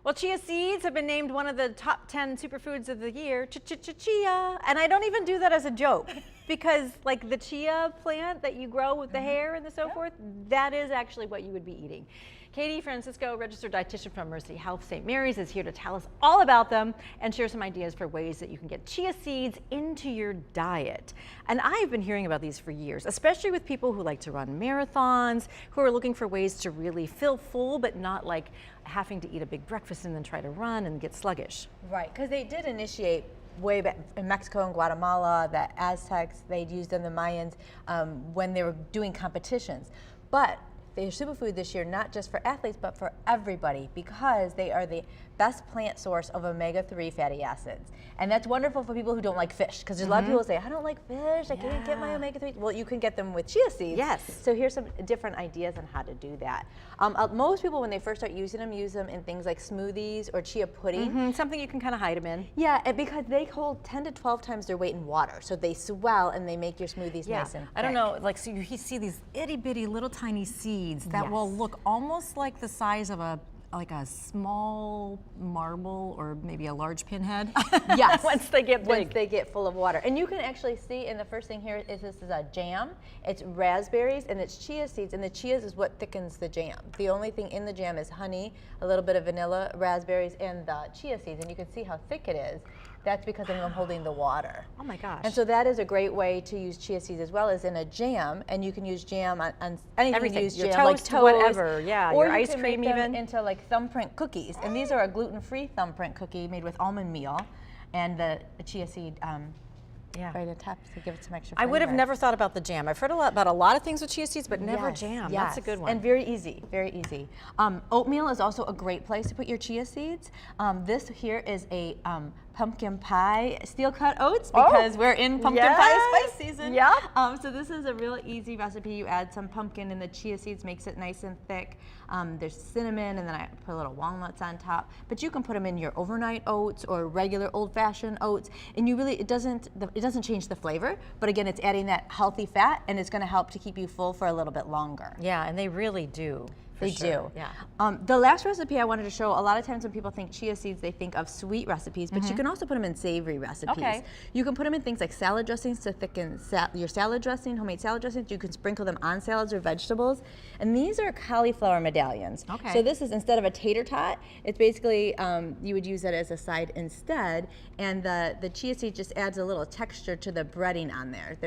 Well, chia seeds have been named one of the top 10 superfoods of the year. Chia. And I don't even do that as a joke because like the chia plant that you grow with the hair and so forth, that is actually what you would be eating. Katie Francisco, registered dietitian from Mercy Health St. Mary's, is here to tell us all about them and share some ideas for ways that you can get chia seeds into your diet. And I've been hearing about these for years, especially with people who like to run marathons, who are looking for ways to really feel full, but not like having to eat a big breakfast and then try to run and get sluggish. Right, because they did initiate way back in Mexico and Guatemala, the Aztecs, they'd used them, the Mayans, when they were doing competitions. But they're superfood this year, not just for athletes, but for everybody, because they are the best plant source of omega-3 fatty acids. And that's wonderful for people who don't like fish, because there's a lot of people who say, I don't like fish, I can't get my omega-3. Well, you can get them with chia seeds. Yes. So here's some different ideas on how to do that. Most people, when they first start using them, use them in things like smoothies or chia pudding. Something you can kind of hide them in. Yeah, and because they hold 10 to 12 times their weight in water, so they swell and they make your smoothies nice and thick. I don't know, like, so you see these itty bitty little tiny seeds that will look almost like the size of a small marble or maybe a large pinhead. Yes. Once they get big. Once they get full of water. And you can actually see, and the first thing here is this is a jam. It's raspberries and it's chia seeds, and the chias is what thickens the jam. The only thing in the jam is honey, a little bit of vanilla, raspberries, and the chia seeds, and you can see how thick it is. That's because I'm holding the water. Oh my gosh. And so that is a great way to use chia seeds as well as in a jam, and you can use jam on anything. Everything. You use Your jam, toast, like whatever. Yeah, or your you ice can cream make them even. into like thumbprint cookies, and these are a gluten-free thumbprint cookie made with almond meal and the chia seed right on top to give it some extra flavor. I would have never thought about the jam. I've heard about a lot of things with chia seeds, but never jam. That's a good one. And very easy, very easy. Oatmeal is also a great place to put your chia seeds. This here is a pumpkin pie steel cut oats, because we're in pumpkin pie spice season. Yeah. So this is a real easy recipe. You add some pumpkin and the chia seeds makes it nice and thick. There's cinnamon, and then I put a little walnuts on top. But you can put them in your overnight oats or regular old-fashioned oats, and you really it doesn't change the flavor. But again, it's adding that healthy fat, and it's going to help to keep you full for a little bit longer. Yeah, and they really do. They do. Yeah. The last recipe I wanted to show, a lot of times when people think chia seeds, they think of sweet recipes, but you can also put them in savory recipes. Okay. You can put them in things like salad dressings to thicken your salad dressing, homemade salad dressings. You can sprinkle them on salads or vegetables. And these are cauliflower medallions. Okay. So this is, instead of a tater tot, it's basically, you would use that as a side instead. And the chia seed just adds a little texture to the breading on there.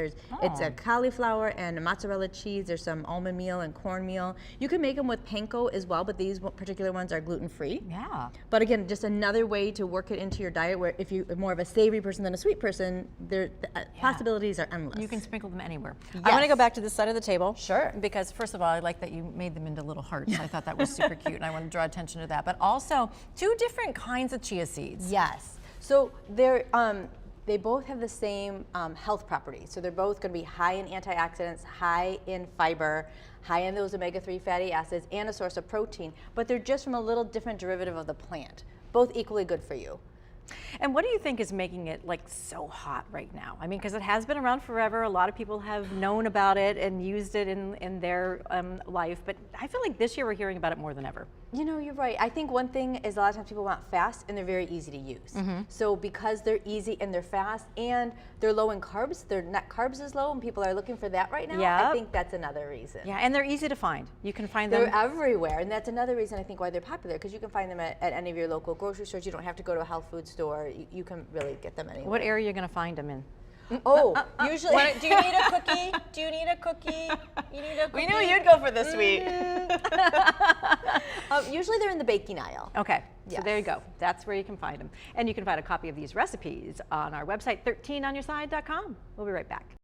It's a cauliflower and a mozzarella cheese. There's some almond meal and cornmeal. You can make them with panko as well, but these particular ones are gluten-free. Yeah. But again, just another way to work it into your diet, where if you're more of a savory person than a sweet person, the possibilities are endless. You can sprinkle them anywhere. Yes. I want to go back to this side of the table. Sure. Because first of all, I like that you made them into little hearts. I thought that was super cute, and I want to draw attention to that. But also, two different kinds of chia seeds. Yes. So they both have the same health properties. So they're both going to be high in antioxidants, high in fiber, high in those omega-3 fatty acids, and a source of protein. But they're just from a little different derivative of the plant. Both equally good for you. And what do you think is making it like so hot right now? I mean, because it has been around forever. A lot of people have known about it and used it in their life. But I feel like this year we're hearing about it more than ever. You know, you're right. I think one thing is a lot of times people want fast, and they're very easy to use. So because they're easy and they're fast and they're low in carbs, their net carbs is low, and people are looking for that right now. I think that's another reason. Yeah, and they're easy to find. You can find them. They're everywhere, and that's another reason I think why they're popular, because you can find them at any of your local grocery stores. You don't have to go to a health food store. You can really get them anywhere. What area are you going to find them in? Usually. Do you need a cookie? Do you need a cookie? You need a cookie? We knew you'd go for the sweet. Usually they're in the baking aisle. Okay, so there you go. That's where you can find them. And you can find a copy of these recipes on our website, 13onyourside.com. We'll be right back.